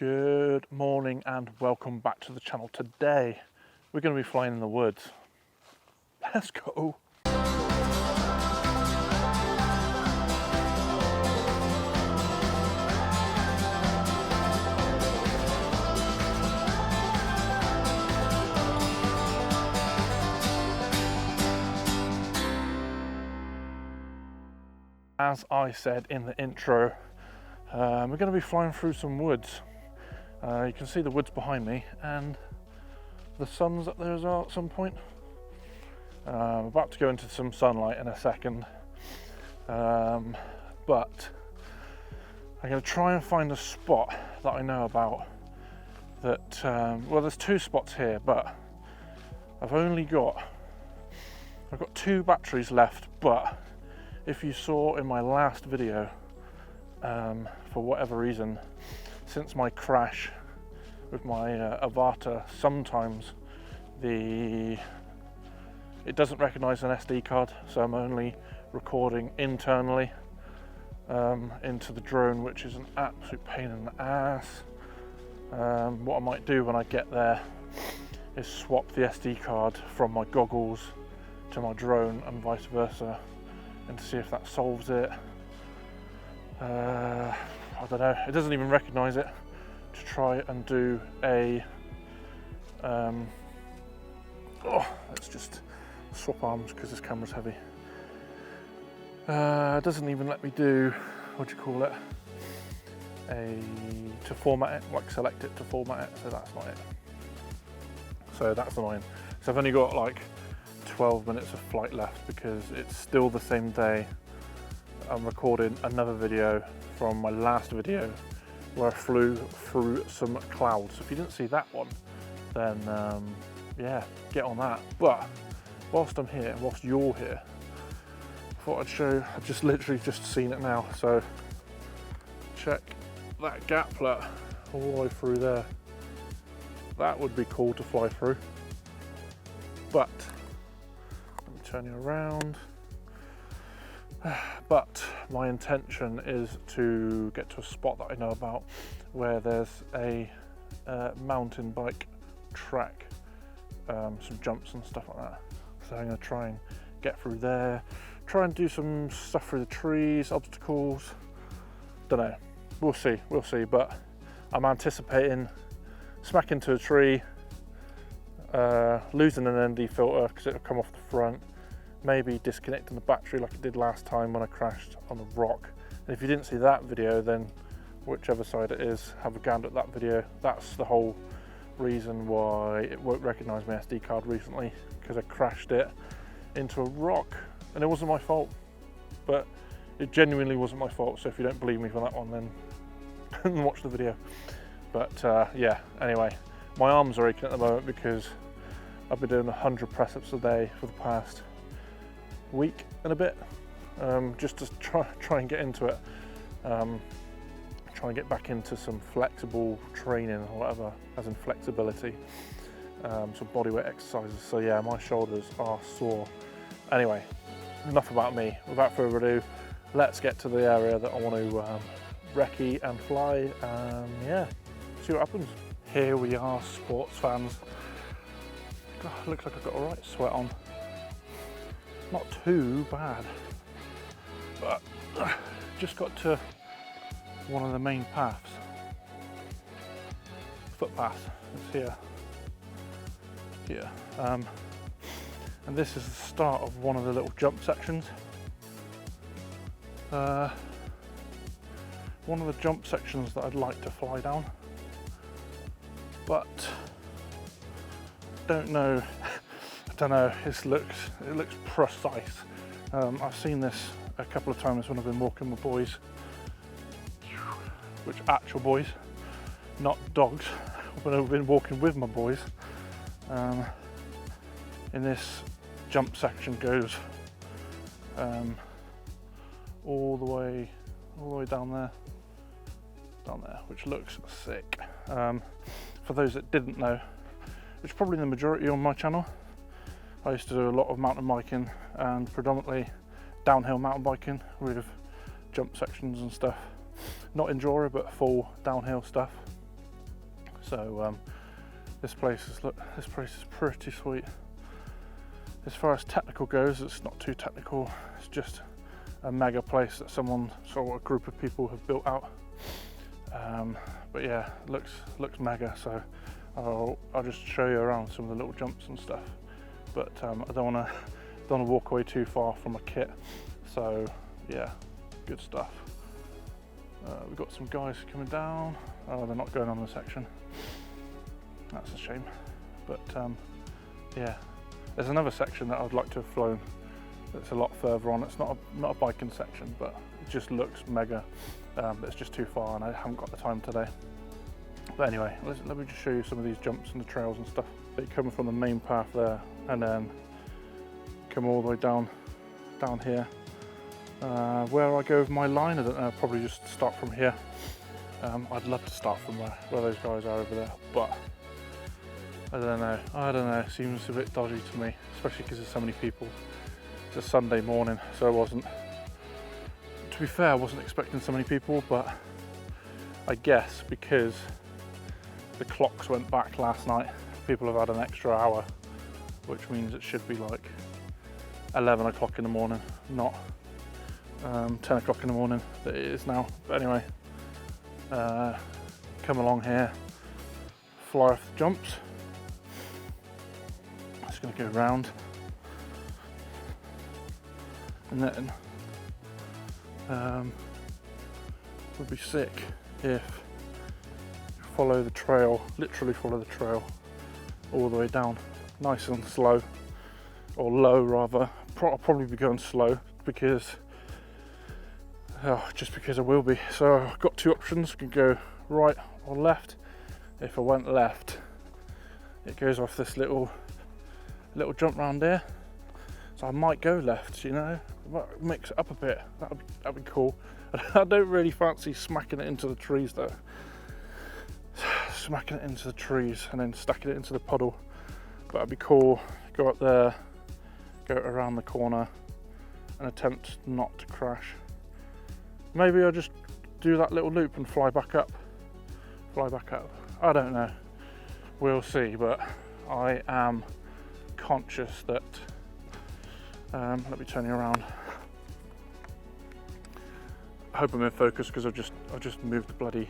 Good morning and welcome back to the channel. Today we're going to be flying in the woods. Let's go. As I said in the intro, we're going to be flying through some woods. You can see the woods behind me and the sun's up there as well at some point. I'm about to go into some sunlight in a second, but I'm going to try and find a spot that I know about that, well, there's two spots here, but I've got 2 batteries left. But if you saw in my last video, for whatever reason, since my crash with my Avata, sometimes it doesn't recognize an SD card, so I'm only recording internally into the drone, which is an absolute pain in the ass. What I might do when I get there is swap the SD card from my goggles to my drone and vice versa, and to see if that solves it. I don't know, it doesn't even recognize it. To try and do a let's just swap arms because this camera's heavy. It doesn't even let me do, what do you call it, to format it, like select it to format it, so that's not it. So that's annoying. So I've only got like 12 minutes of flight left because it's still the same day. I'm recording another video from my last video where I flew through some clouds. If you didn't see that one, then yeah, get on that. But whilst I'm here, whilst you're here, I thought I'd show, I've just literally just seen it now. So check that gaplet all the way through there. That would be cool to fly through. But let me turn you around. But my intention is to get to a spot that I know about where there's a mountain bike track, some jumps and stuff like that. So I'm going to try and get through there, try and do some stuff through the trees, obstacles, don't know, we'll see, but I'm anticipating smacking into a tree, losing an ND filter because it'll come off the front, maybe disconnecting the battery like it did last time when I crashed on a rock. And if you didn't see that video, then whichever side it is, have a gander at that video. That's the whole reason why it won't recognise my SD card recently, because I crashed it into a rock and it wasn't my fault, but it genuinely wasn't my fault. So if you don't believe me for that one, then watch the video. But yeah, anyway, my arms are aching at the moment because I've been doing 100 press-ups a day for the past week and a bit, just to try and get into it, try and get back into some flexible training or whatever, as in flexibility, some bodyweight exercises. So yeah, my shoulders are sore. Anyway, enough about me. Without further ado, let's get to the area that I want to recce and fly, and yeah, see what happens. Here we are, sports fans. God, looks like I've got a right sweat on. Not too bad, but just got to one of the main paths, footpath. It's here, and this is the start of one of the little jump sections. One of the jump sections that I'd like to fly down, but don't know, it looks precise. I've seen this a couple of times when I've been walking with boys, which actual boys, not dogs, when I've been walking with my boys. In this jump section goes all the way down there, which looks sick. For those that didn't know, which is probably the majority on my channel, I used to do a lot of mountain biking and predominantly downhill mountain biking with jump sections and stuff. Not enduro, but full downhill stuff. So this place is pretty sweet. As far as technical goes, it's not too technical. It's just a mega place that a group of people have built out. But yeah, looks mega. So I'll just show you around some of the little jumps and stuff. But I don't want to walk away too far from a kit. So yeah, good stuff. We've got some guys coming down. Oh, they're not going on the section. That's a shame. But yeah, there's another section that I'd like to have flown. It's a lot further on. It's not a biking section, but it just looks mega. But it's just too far, and I haven't got the time today. But anyway, let me just show you some of these jumps and the trails and stuff. They come from the main path there, and then come all the way down here. Where I go with my line, I don't know. I'll probably just start from here. I'd love to start from where those guys are over there, but I don't know. It seems a bit dodgy to me, especially because there's so many people. It's a Sunday morning, so to be fair, I wasn't expecting so many people, but I guess because the clocks went back last night, people have had an extra hour, which means it should be like 11 o'clock in the morning, not 10 o'clock in the morning that it is now. But anyway, come along here, fly off the jumps. Just going to go round, and then would be sick if you follow the trail, literally follow the trail all the way down, nice and slow, or low rather. I'll probably be going slow because just because I will be. So I've got two options. I can go right or left. If I went left, it goes off this little jump round here. So I might go left, you know, mix it up a bit. That'd be cool. I don't really fancy smacking it into the trees though. Smacking it into the trees and then stacking it into the puddle. But it'd be cool. Go up there, go around the corner, and attempt not to crash. Maybe I'll just do that little loop and fly back up. I don't know. We'll see, but I am conscious that let me turn you around. I hope I'm in focus because I've just moved the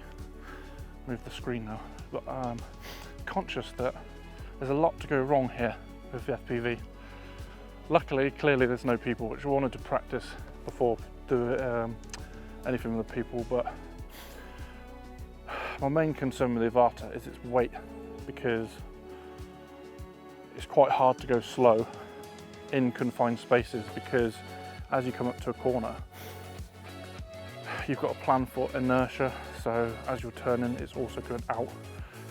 screen now. But I'm conscious that there's a lot to go wrong here with the FPV. Luckily, clearly there's no people, which I wanted to practice before doing anything with the people, but my main concern with the Avata is its weight, because it's quite hard to go slow in confined spaces, because as you come up to a corner you've got to plan for inertia, so as you're turning it's also going out.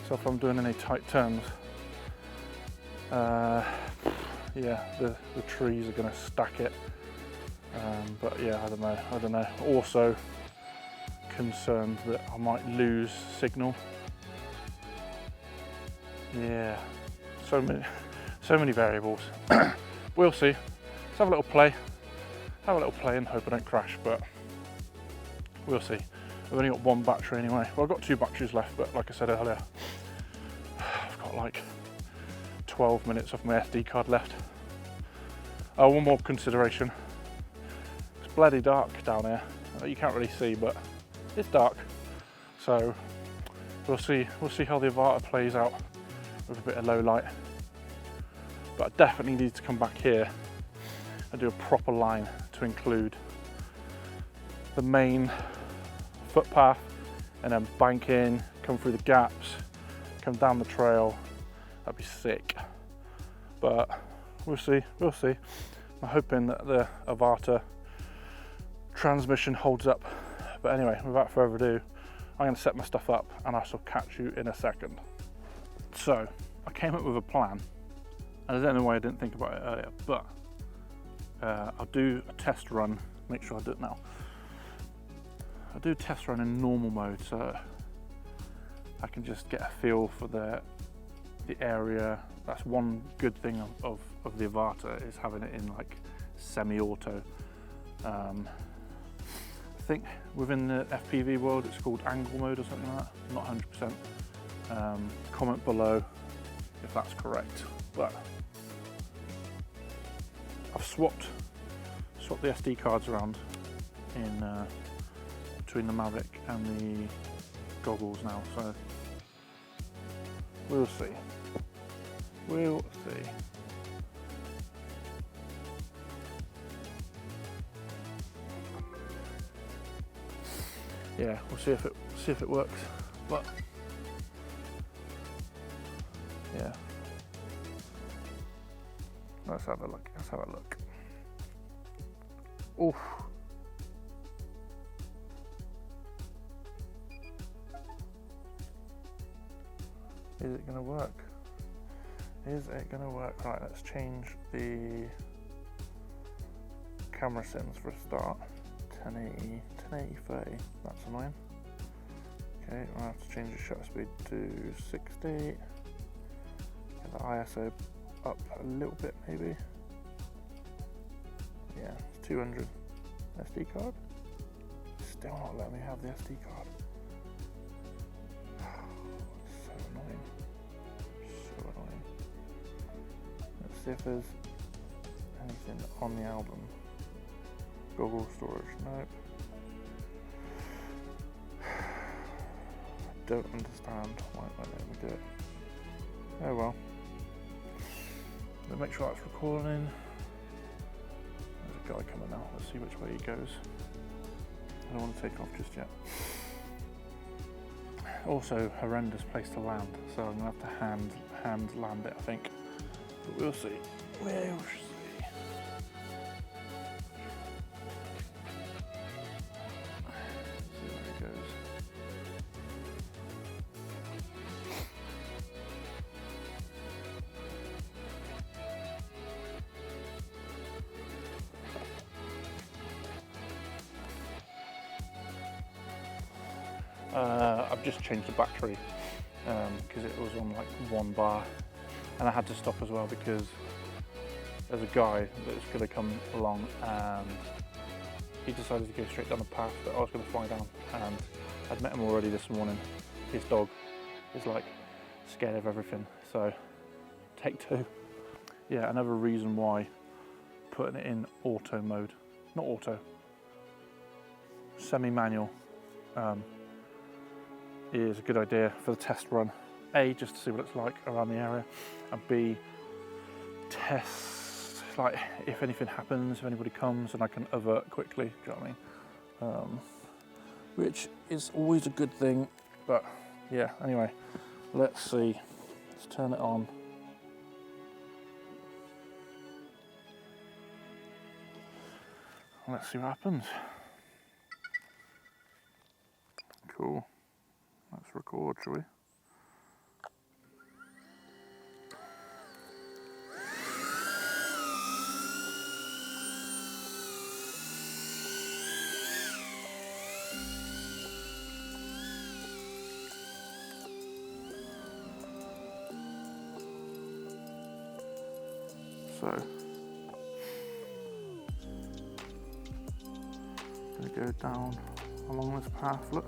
So if I'm doing any tight turns, yeah, the trees are going to stack it. But yeah, I don't know. Also concerned that I might lose signal. Yeah, so many variables. We'll see. Let's have a little play and hope I don't crash, but we'll see. I've only got one battery anyway. Well, I've got two batteries left, but like I said earlier, I've got like 12 minutes of my SD card left. One more consideration. It's bloody dark down here. You can't really see, but it's dark. So we'll see how the Avata plays out with a bit of low light. But I definitely need to come back here and do a proper line to include the main footpath, and then bank in, come through the gaps, come down the trail. That'd be sick. But we'll see. I'm hoping that the Avata transmission holds up. But anyway, without further ado, I'm going to set my stuff up and I shall catch you in a second. So I came up with a plan, and I don't know why I didn't think about it earlier, but I'll do a test run. Make sure I do it now. I'll do a test run in normal mode, so I can just get a feel for the area. That's one good thing of the Avata, is having it in like semi-auto. I think within the FPV world it's called angle mode or something like that. I'm not 100%. Comment below if that's correct. But I've swapped the SD cards around in between the Mavic and the goggles now, so we'll see. We'll see. Yeah, we'll see if it works. But yeah, let's have a look. Let's have a look. Oof. Is it going to work? Is it going to work? Right, let's change the camera settings for a start. 1080, 1080, 30. That's annoying. Okay, I'll have to change the shutter speed to 60. Get the ISO up a little bit, maybe. Yeah, it's 200. SD card? Still not letting me have the SD card. So annoying. So annoying. Let's see if there's anything on the album. Google storage, nope. I don't understand why it won't let me do it. Oh well. We'll make sure that's recording. There's a guy coming now, let's see which way he goes. I don't want to take off just yet. Also, horrendous place to land, so I'm going to have to hand land it, I think. But we'll see. We'll see. I've just changed the battery because it was on like 1 bar, and I had to stop as well because there's a guy that's going to come along and he decided to go straight down the path that I was going to fly down, and I'd met him already this morning. His dog is like scared of everything, so take 2. Yeah, another reason why putting it in auto mode, not auto, semi-manual, is a good idea for the test run. A, just to see what it's like around the area, and B, test like if anything happens, if anybody comes, and I can avert quickly, do you know what I mean? Which is always a good thing, but yeah, anyway, let's see. Let's turn it on. Let's see what happens. Cool. Let's record, shall we? So, gonna go down along this path, look.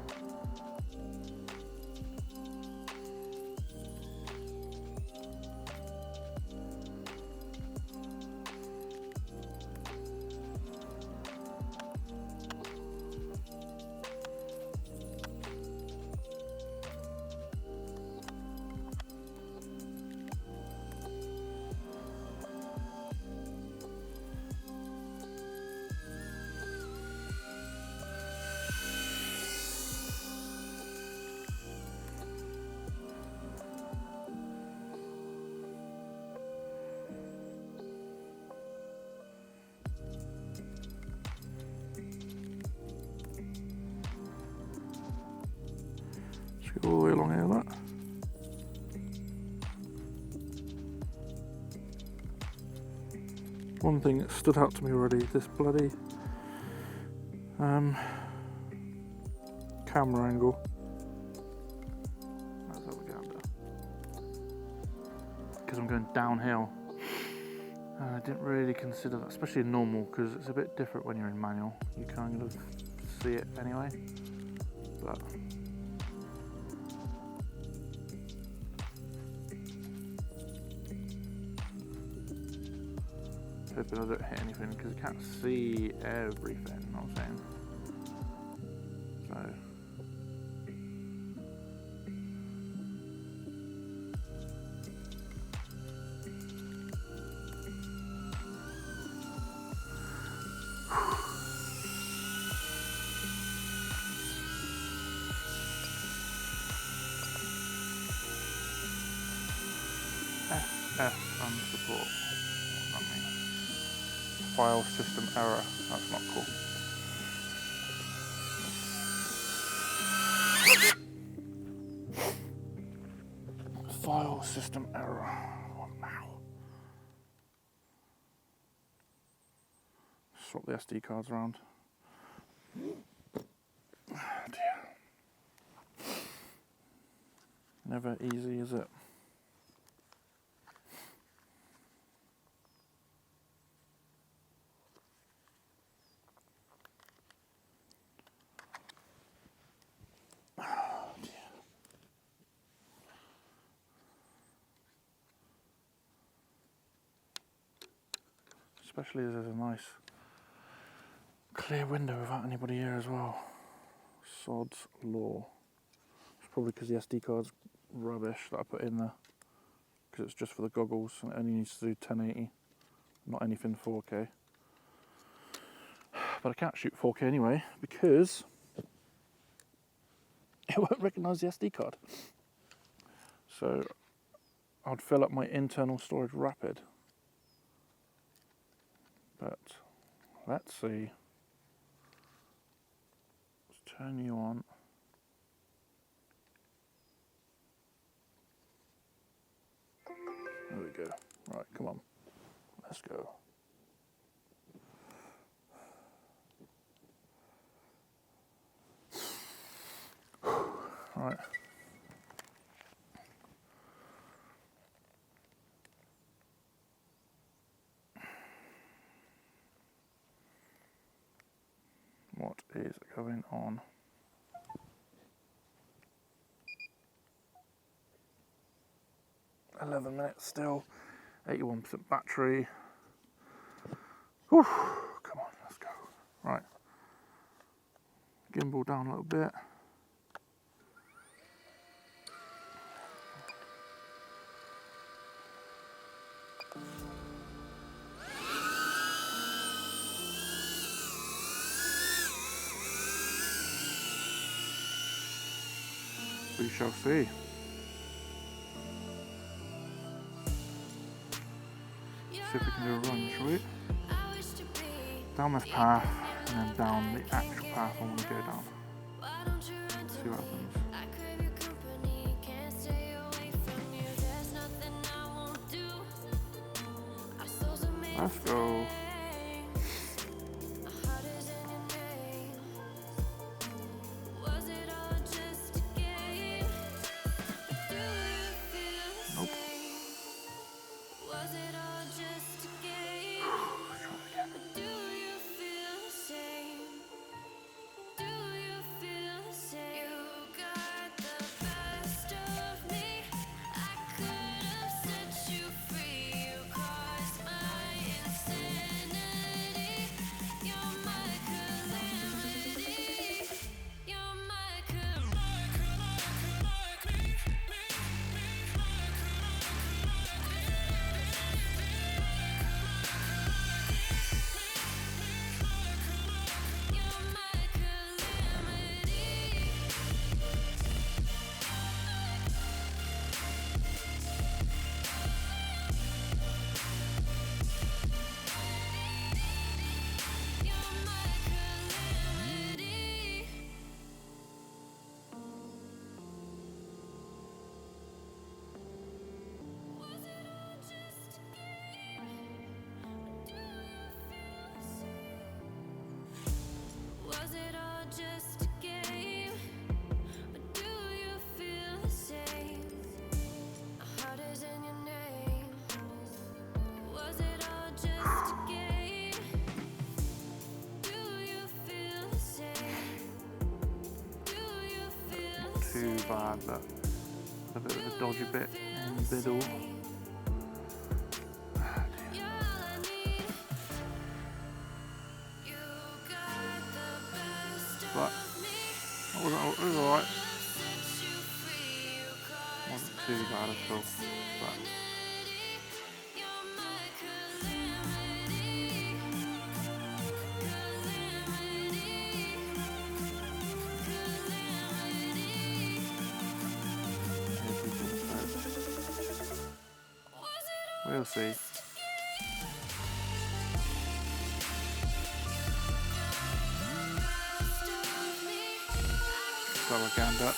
Go all the way along here, look. One thing that stood out to me already, this bloody camera angle. Let's have a gander. Because I'm going downhill. I didn't really consider that, especially in normal, because it's a bit different when you're in manual. You kind of see it anyway. But Hoping I don't hit anything because you can't see everything, you know what I'm saying? So. FF unsupport. What does that mean? File system error. That's not cool. File system error. What now? Swap the SD cards around. Oh dear. Never easy, is it? Especially as there's a nice clear window without anybody here as well. Sod's law. It's probably because the SD card's rubbish that I put in there. Because it's just for the goggles and it only needs to do 1080, not anything 4K. But I can't shoot 4K anyway because it won't recognise the SD card. So I'd fill up my internal storage rapid. But let's see. Let's turn you on. There we go. Right, come on. Let's go. Right. What is going on? $11 minutes still, 81% battery. Whew, come on, let's go. Right, gimbal down a little bit. We shall see. See if we can do a run, shall we? Down this path and then down the actual path I want to go down. See what happens. Let's go. Nope. Too bad, but a bit of a dodgy bit in the middle. it was alright. Wasn't too bad at all. But we'll see. Gander.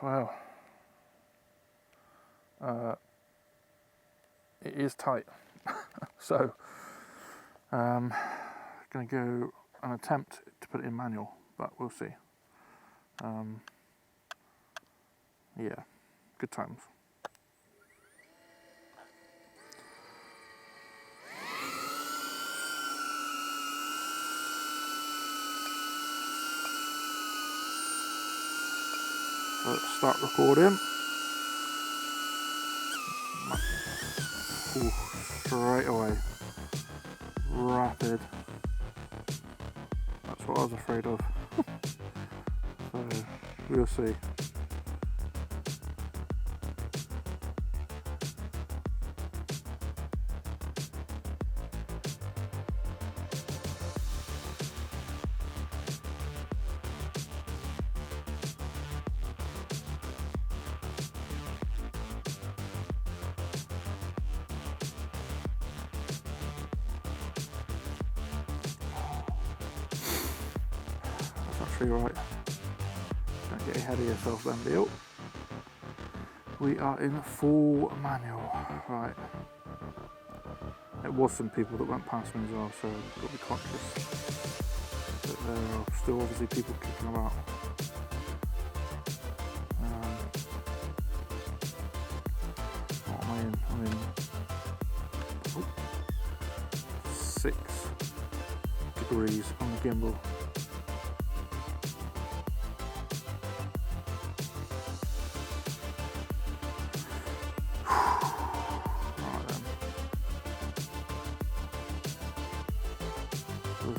Well, it is tight, so going to go and attempt to put it in manual, but we'll see. Yeah, good times. So let's start recording. Ooh, straight away. Rapid. That's what I was afraid of. So we'll see. Right, don't get ahead of yourself then, Beale. We are in full manual. Right, it was some people that went past me as well, so I've got to be conscious that there are still obviously people kicking about. What am I in? I'm in 6 degrees on the gimbal.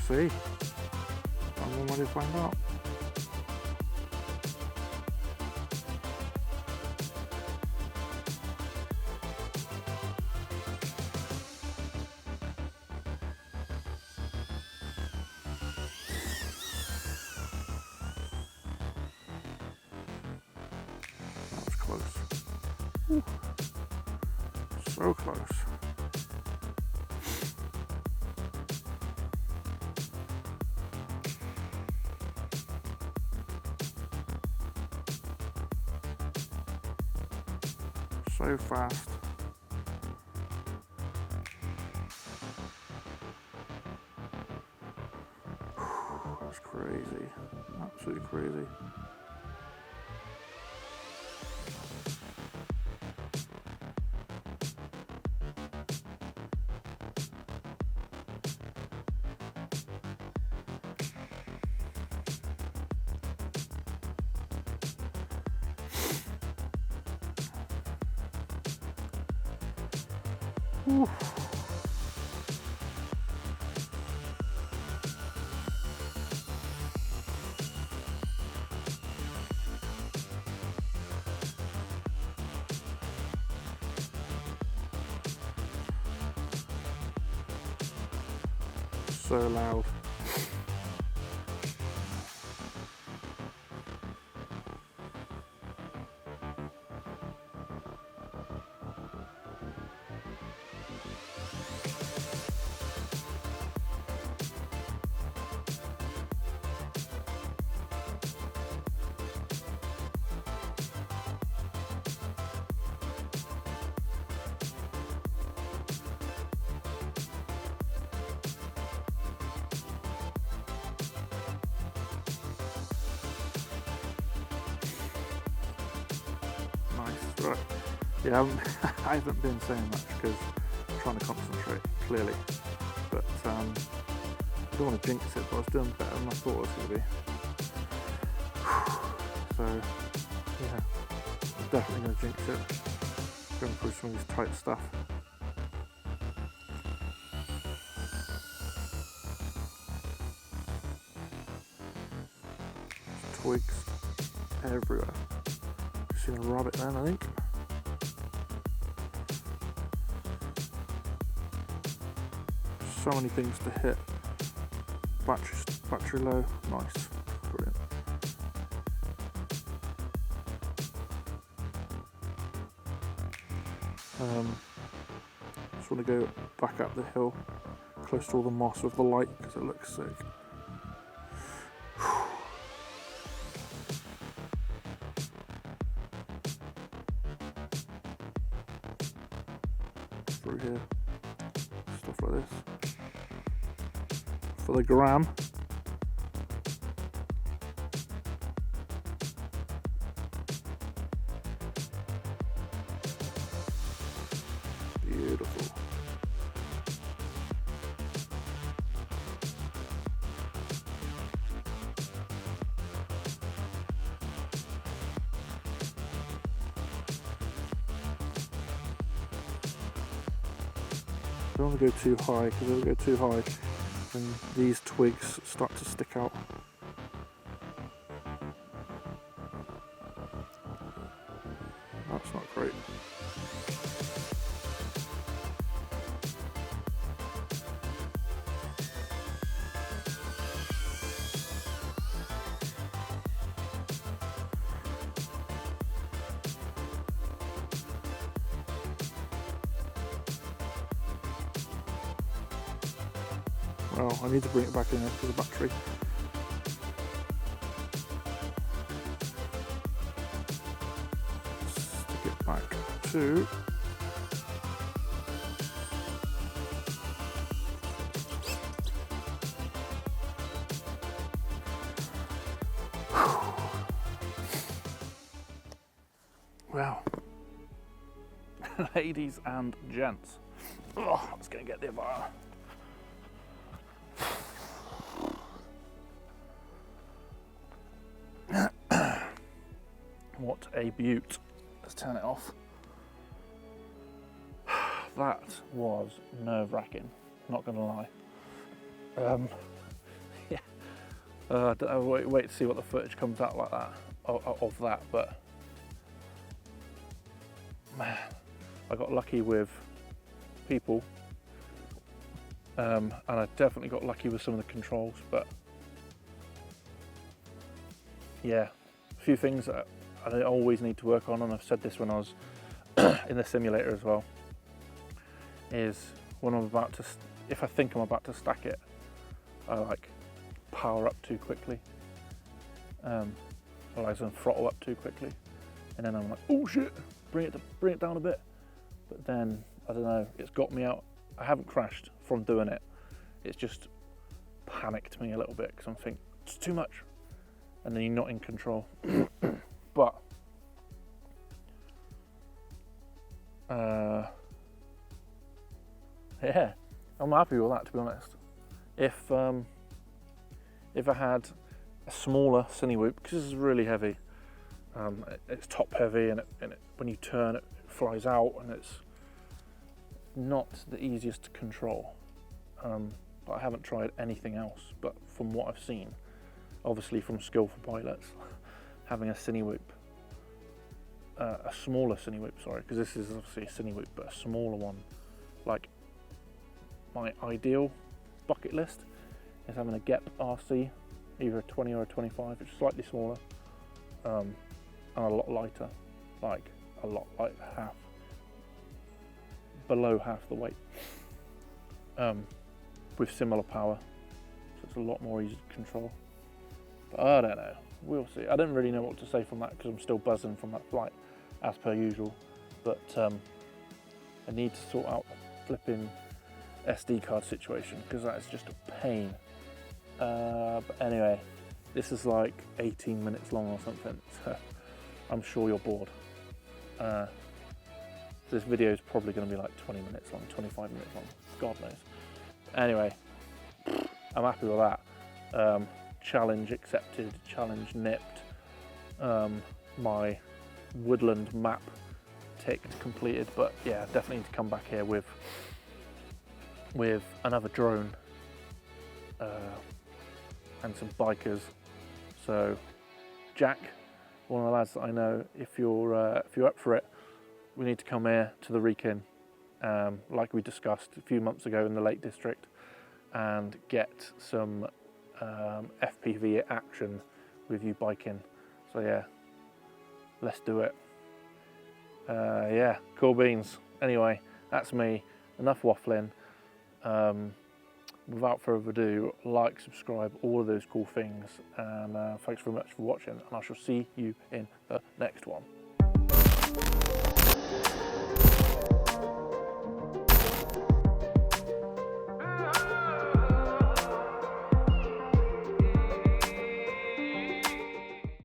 See, I'm on ready to find out. That was close. Ooh. So close. So fast. That's crazy. Absolutely crazy. Ooh. So loud. Yeah, I haven't been saying much because I'm trying to concentrate, clearly. But I don't want to jinx it, but I was doing better than I thought I was going to be. So, yeah, I'm definitely going to jinx it. Going through some of this tight stuff. Twigs everywhere. Just seen a rabbit then, I think. So many things to hit. Battery low, nice, brilliant. Just want to go back up the hill, close to all the moss with the light because it looks sick. Through here, stuff like this. For the gram. Beautiful. Don't want to go too high because if I go too high, then these twigs start to stick out. That's not great. Well, I need to bring it back in after the battery. Stick it back to wow. Ladies and gents. Oh, I was going to get the Avata. What a beaut. Let's turn it off. That was nerve-wracking, not going to lie. Yeah. I don't know, wait to see what the footage comes out like that, of that, but man, I got lucky with people, and I definitely got lucky with some of the controls, but yeah, a few things that I always need to work on, and I've said this when I was in the simulator as well, is when I'm about to, if I think I'm about to stack it, I like power up too quickly, or I throttle up too quickly, and then I'm like, oh shit, bring it down a bit. But then, I don't know, it's got me out. I haven't crashed from doing it. It's just panicked me a little bit because I'm thinking, it's too much. And then you're not in control. But, yeah, I'm happy with that, to be honest. If I had a smaller Cinewoop, because this is really heavy, it's top heavy, and when you turn it flies out, and it's not the easiest to control. But I haven't tried anything else, but from what I've seen, obviously from skillful pilots, having a Cinewoop, a smaller Cinewoop, sorry, because this is obviously a Cinewoop, but a smaller one, like my ideal bucket list is having a GEP RC, either a 20 or a 25, which is slightly smaller, and a lot lighter, like a lot, like half, below half the weight, with similar power, so it's a lot more easy to control. But I don't know, we'll see. I don't really know what to say from that because I'm still buzzing from that flight, as per usual, but I need to sort out the flipping SD card situation because that is just a pain. But anyway, this is like 18 minutes long or something, so I'm sure you're bored. This video is probably going to be like 20 minutes long, 25 minutes long, God knows. Anyway, I'm happy with that. Challenge accepted, challenge nipped. My woodland map ticked, completed, but yeah, definitely need to come back here with another drone and some bikers. So Jack, one of the lads that I know, if you're up for it, we need to come here to the Wrekin, like we discussed a few months ago in the Lake District, and get some FPV action with you biking. So yeah, let's do it. Yeah, cool beans. Anyway, that's me. Enough waffling. Without further ado, like, subscribe, all of those cool things, and thanks very much for watching, and I shall see you in the next one.